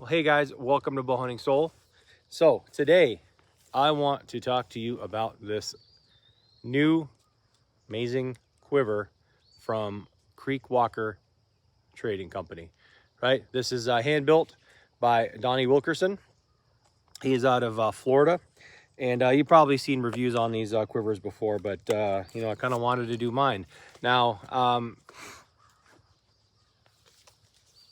Well, hey guys, welcome to Bowhunting Soul. So today I want to talk to you about this new amazing quiver from Creek Walker Trading Company, right? This is hand built by Donnie Wilkerson. He's out of Florida, and you've probably seen reviews on these quivers before, but I kind of wanted to do mine. Now,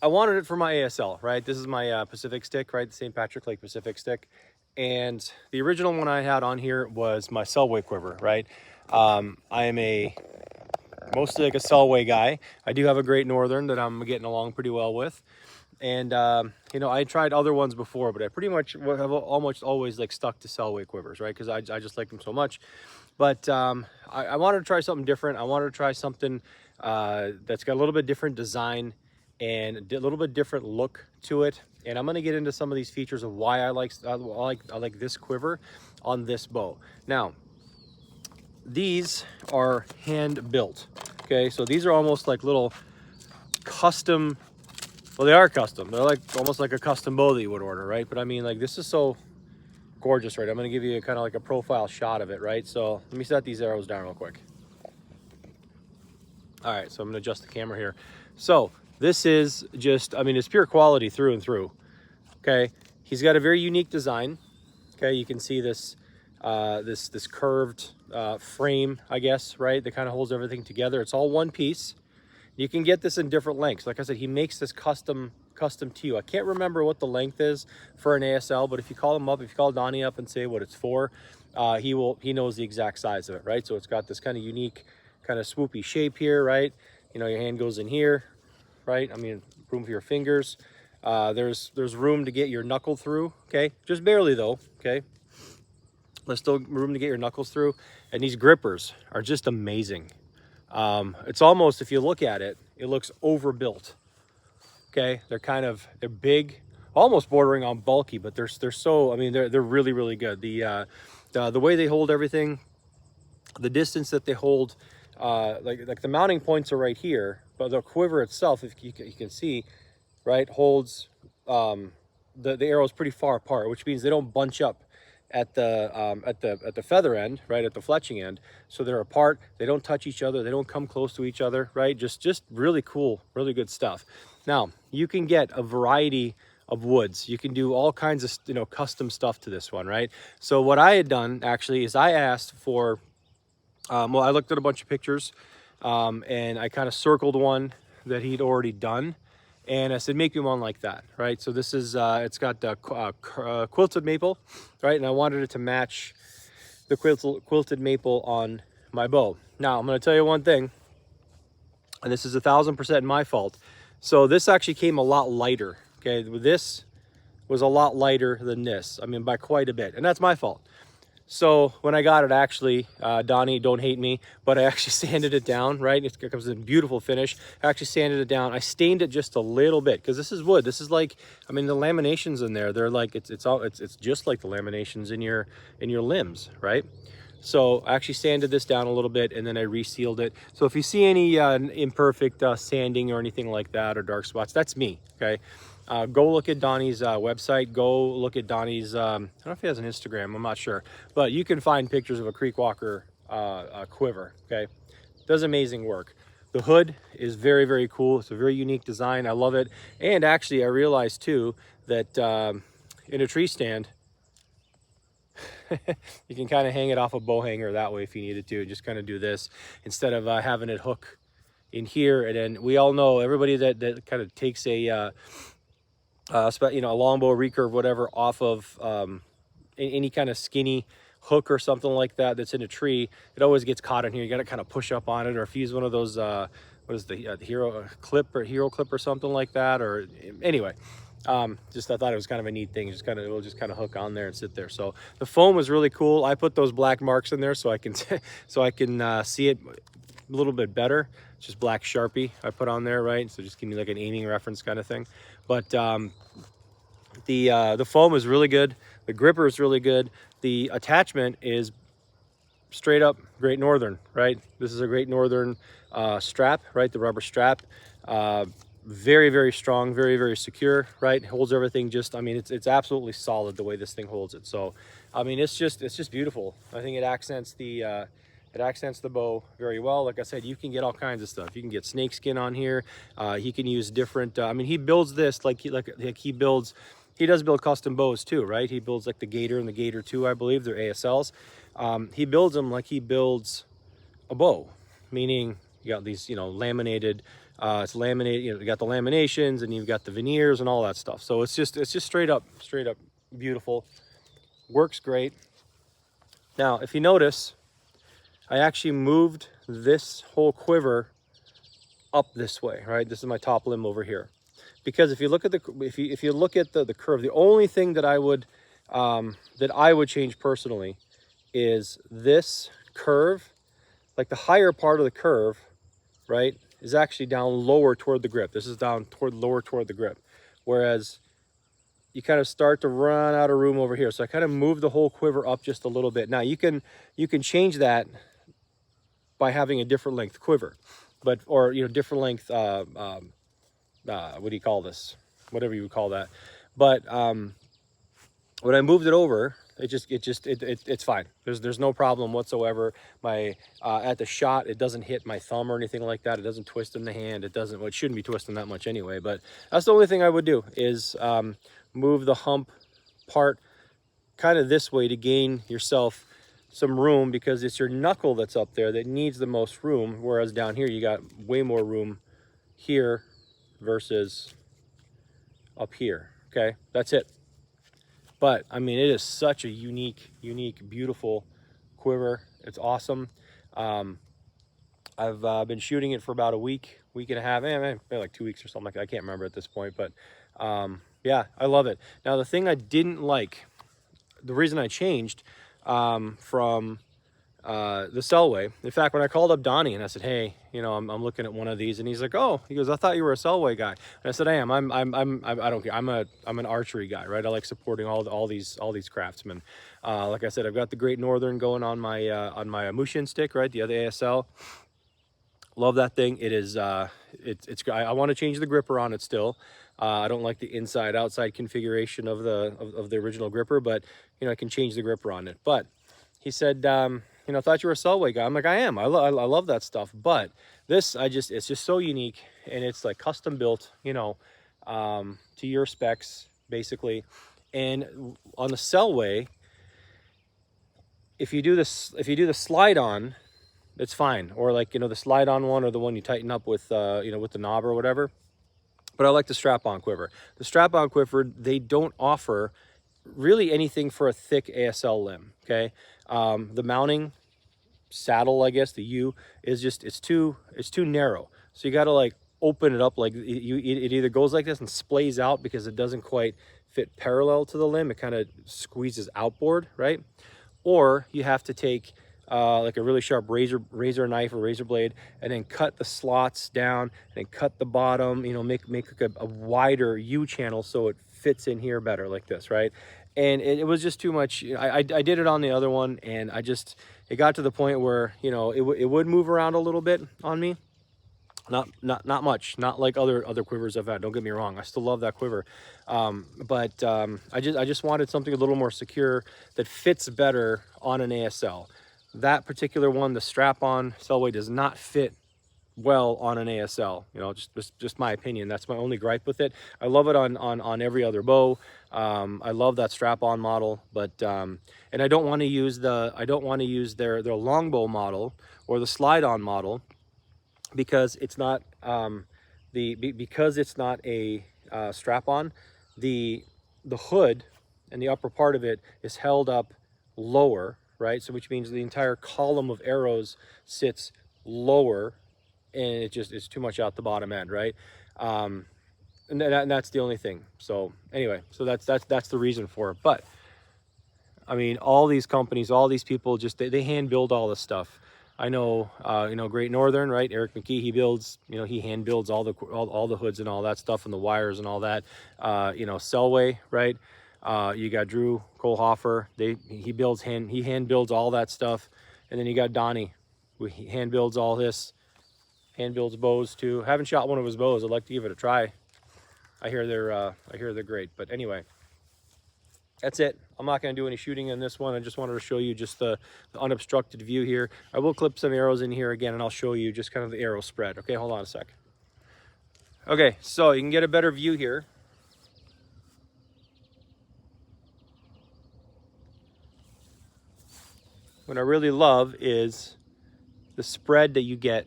I wanted it for my ASL, right? This is my Pacific stick, right? The St. Patrick Lake Pacific stick. And the original one I had on here was my Selway quiver, right? I am mostly like a Selway guy. I do have a Great Northern that I'm getting along pretty well with. And, I tried other ones before, but I pretty much have almost always like stuck to Selway quivers, right? Because I just like them so much. But I wanted to try something different. I wanted to try something that's got a little bit different design and a little bit different look to it. And I'm going to get into some of these features of why I like this quiver on this bow. Now, these are hand built. Okay, so these are almost like little custom. Well, they are custom. They're like almost like a custom bow that you would order, right? But I mean, like, this is so gorgeous, right? I'm going to give you kind of like a profile shot of it, right? So let me set these arrows down real quick. All right, so I'm going to adjust the camera here. So this is just, I mean, it's pure quality through and through. Okay, he's got a very unique design. Okay, you can see this this curved frame, I guess, right? That kind of holds everything together. It's all one piece. You can get this in different lengths. Like I said, he makes this custom to you. I can't remember what the length is for an ASL, but if you call him up, if you call Donnie up and say what it's for, he knows the exact size of it, right? So it's got this kind of unique, kind of swoopy shape here, right? You know, your hand goes in here, right? I mean, room for your fingers. There's room to get your knuckle through, okay? Just barely though, okay? There's still room to get your knuckles through. And these grippers are just amazing. It's almost, if you look at it, it looks overbuilt. Okay, they're big, almost bordering on bulky, but they're so, I mean, they're really, really good. The way they hold everything, the distance that they hold, like the mounting points are right here, but the quiver itself, if you can see, right, holds the arrows pretty far apart, which means they don't bunch up at the feather end, right, at the fletching end. So they're apart, they don't touch each other, they don't come close to each other, right? Just really cool, really good stuff. Now, you can get a variety of woods. You can do all kinds of, custom stuff to this one, right? So what I had done actually is I asked for, well, I looked at a bunch of pictures and I kind of circled one that he'd already done. And I said, make me one like that, right? So this is, it's got quilted maple, right? And I wanted it to match the quilted maple on my bow. Now, I'm gonna tell you one thing, and this is 1000% my fault. So this actually came a lot lighter, okay? This was a lot lighter than this, I mean, by quite a bit, and that's my fault. So when I got it, actually, Donnie, don't hate me, but I actually sanded it down, right? It comes in a beautiful finish. I actually sanded it down. I stained it just a little bit because this is wood. This is like, I mean, the laminations in there, they're like, it's just like the laminations in your limbs, right? So I actually sanded this down a little bit and then I resealed it. So if you see any imperfect sanding or anything like that or dark spots, that's me, okay? Go look at Donnie's website. Go look at Donnie's, I don't know if he has an Instagram, I'm not sure. But you can find pictures of a Creek Walker quiver, okay? Does amazing work. The hood is very, very cool. It's a very unique design. I love it. And actually, I realized too that in a tree stand, you can kind of hang it off a bow hanger that way if you needed to. Just kind of do this instead of having it hook in here. And then we all know, everybody that kind of takes a longbow, recurve, whatever, off of any kind of skinny hook or something like that that's in a tree, it always gets caught in here. You got to kind of push up on it, or if you use one of those what is the hero clip or something like that, or anyway, just I thought it was kind of a neat thing. It will just kind of hook on there and sit there. So the foam was really cool. I put those black marks in there so I can see it a little bit better. It's just black Sharpie I put on there, right? So just give me like an aiming reference kind of thing. But the foam is really good. The gripper is really good. The attachment is straight up Great Northern, right? This is a Great Northern strap, right? The rubber strap. very, very strong, very, very secure, right? Holds everything just, I mean, it's absolutely solid the way this thing holds it. So, I mean, it's just beautiful. I think it accents the bow very well. Like I said, you can get all kinds of stuff. You can get snakeskin on here. He can use different, I mean, he builds this like he does build custom bows too, right? He builds like the Gator and the Gator 2, I believe. They're ASLs. He builds them like he builds a bow, meaning you got these, you know, laminated, it's laminated, you know, you got the laminations and you've got the veneers and all that stuff. So it's just straight up beautiful. Works great. Now, if you notice, I actually moved this whole quiver up this way, right? This is my top limb over here. Because if you look at the if you look at the curve, the only thing that I would change personally is this curve. Like the higher part of the curve, right, is actually down lower toward the grip. This is down lower toward the grip. Whereas you kind of start to run out of room over here. So I kind of moved the whole quiver up just a little bit. Now you can change that by having a different length quiver, or you know, different length what do you call this? Whatever you would call that. But when I moved it over, it's fine. There's no problem whatsoever. My at the shot, it doesn't hit my thumb or anything like that. It doesn't twist in the hand. It doesn't. Well, it shouldn't be twisting that much anyway. But that's the only thing I would do is move the hump part kind of this way to gain yourself some room, because it's your knuckle that's up there that needs the most room. Whereas down here, you got way more room here versus up here. Okay, that's it. But I mean, it is such a unique, beautiful quiver. It's awesome. I've been shooting it for about a week and a half, maybe like 2 weeks or something like that. I can't remember at this point, but yeah, I love it. Now, the thing I didn't like, the reason I changed from the Selway. In fact, when I called up Donnie and I said, "Hey, you know, I'm looking at one of these," and he's like, "Oh," he goes, "I thought you were a Selway guy." And I said, "I am. I don't care. I'm an archery guy, right? I like supporting all these craftsmen. Like I said, I've got the Great Northern going on my Mushin stick, right? The other ASL. Love that thing. It is it's I want to change the gripper on it still. I don't like the inside outside configuration of the original gripper, but you know, I can change the gripper on it. But he said, you know, I thought you were a Selway guy. I'm like, I am. I love that stuff. But this, it's just so unique, and it's like custom built, you know, to your specs basically. And on the Selway, if you do the slide on, it's fine. Or like, you know, the slide on one, or the one you tighten up with, you know, with the knob or whatever. But I like the strap-on quiver. The strap-on quiver, they don't offer really anything for a thick ASL limb. Okay, the mounting saddle, I guess the U is just, it's too narrow. So you got to like open it up, like it either goes like this and splays out because it doesn't quite fit parallel to the limb. It kind of squeezes outboard, right? Or you have to take like a really sharp razor knife or razor blade, and then cut the slots down, and then cut the bottom, you know, make like a wider U channel so it fits in here better, like this, right? And it was just too much. I did it on the other one, and it got to the point where, you know, it would move around a little bit on me. Not much, not like other quivers I've had. Don't get me wrong, I still love that quiver, but I just wanted something a little more secure that fits better on an ASL. That particular one, the strap-on Selway, does not fit well on an ASL. You know, just my opinion. That's my only gripe with it. I love it on every other bow. I love that strap-on model, but and I don't want to use their longbow model or the slide-on model, because it's not because it's not a strap-on. The hood and the upper part of it is held up lower, right? So which means the entire column of arrows sits lower, and it's too much out the bottom end, right? And that's the only thing. So anyway, so that's the reason for it. But I mean, all these companies, all these people, just they hand build all this stuff. I know, you know, Great Northern, right? Eric McKee, he builds, you know, he hand builds all the hoods and all that stuff, and the wires and all that. You know, Selway, right? You got Drew Kohlhofer. He hand builds all that stuff. And then you got Donnie, who he hand builds all this, Hand builds bows too. Haven't shot one of his bows. I'd like to give it a try. I hear they're great. But anyway, that's it. I'm not going to do any shooting in this one. I just wanted to show you just the unobstructed view here. I will clip some arrows in here again, and I'll show you just kind of the arrow spread. Okay, hold on a sec. Okay, so you can get a better view here. What I really love is the spread that you get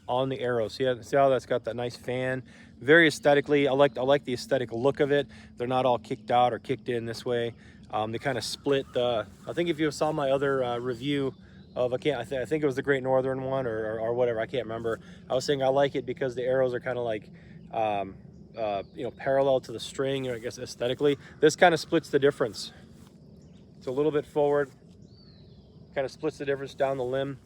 on the arrow. See how that's got that nice fan? Very aesthetically, I like the aesthetic look of it. They're not all kicked out or kicked in this way. They kind of split the, I think if you saw my other review of, I think it was the Great Northern one or whatever, I can't remember. I was saying I like it because the arrows are kind of like, you know, parallel to the string, you know, I guess aesthetically. This kind of splits the difference. It's a little bit forward, kind of splits the difference down the limb.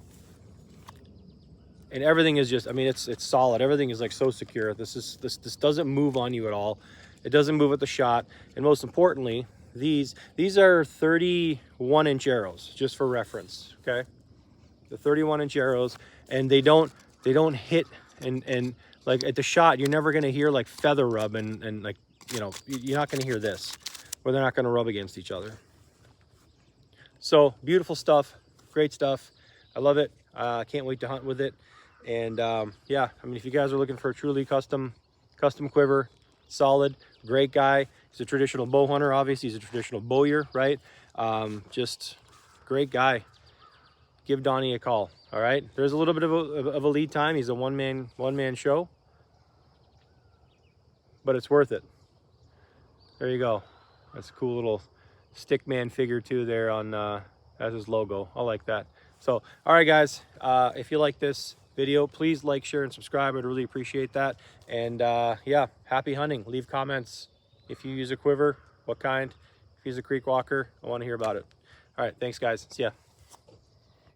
And everything is just, I mean, it's solid. Everything is like so secure. This doesn't move on you at all. It doesn't move at the shot. And most importantly, these are 31-inch arrows, just for reference, okay? The 31-inch arrows, and they don't hit and like at the shot, you're never gonna hear like feather rub and like, you know, you're not gonna hear this, or they're not gonna rub against each other. So beautiful stuff, great stuff. I love it. I can't wait to hunt with it. And yeah, I mean, if you guys are looking for a truly custom quiver, solid, great guy. He's a traditional bow hunter, obviously. He's a traditional bowyer, right? Just great guy. Give Donnie a call, all right? There's a little bit of a lead time. He's a one-man show, but it's worth it. There you go. That's a cool little stickman figure too there on as his logo. I like that. So all right guys, if you like this video, please like, share, and subscribe. I'd really appreciate that. And yeah, happy hunting. Leave comments if you use a quiver, what kind. If you use a creek walker, I want to hear about it. All right, thanks guys. See ya.